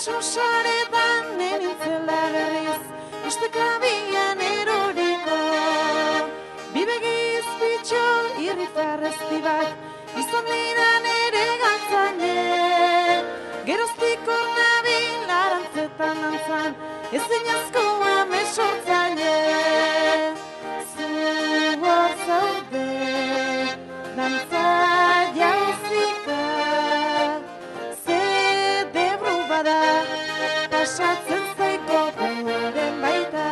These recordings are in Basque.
Susaretan nenintzela berriz, ustekabian eroriko. Bibegiz bitxo irrifarrezti bat, izan dira nere gantzaine. Geroztik hor nabil arantzetan dantzan, ezin askoa mesortzaine. Zu hor zaude, dantza jauzika, pasatzen zaiko guren baita.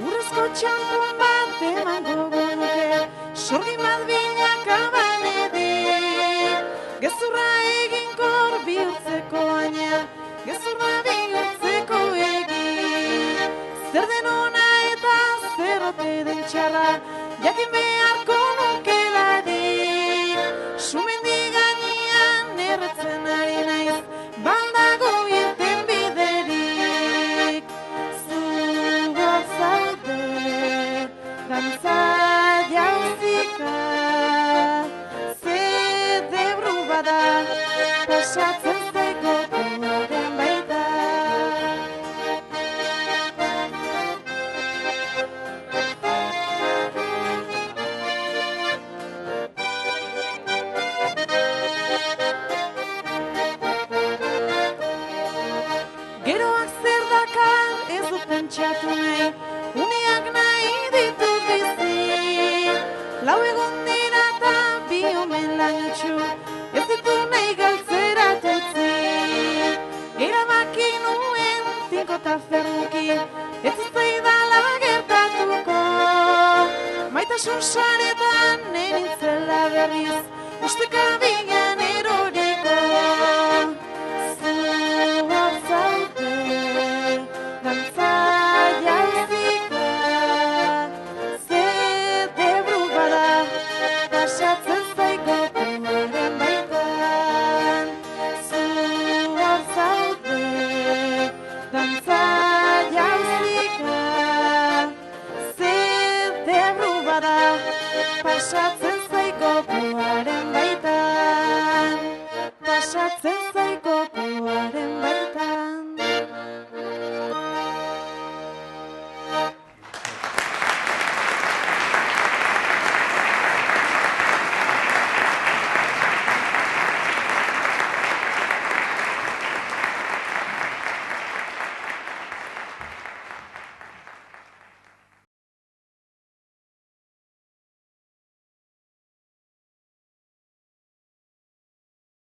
Urrezko txampon bat emango nuke, sorgin bat bilaka banetik. Gezurra eginkor bihurtzeko baina, gezurra bihurtzeko egin. Zer den ona eta zer ote den txarra, jakin beharko nukelarik. Sumendi gainean erretzen ari naiz, baldago irten biderik. Zu hor zaude, dantza jauzika, zedebru bada, pasatzen zaiko guren baita. Geroak zer dakar ez dut pentsatu nahi, uneak nahi ditut bizi. Lau egon dira eta bi omen lainotxu, ez ditu nahi galtzerat utzi. Erabaki nuen tinko eta fermuki, ez zaidala gertatuko. Maitasun saretan nenintzela berriz, ustekabian eroriko. Zu hor zaude, dantza jauzika, zedebru bada, pasatzen zaiko guren baitan. Zu hor zaude, dantza jauzika, zedebru bada, pasatzen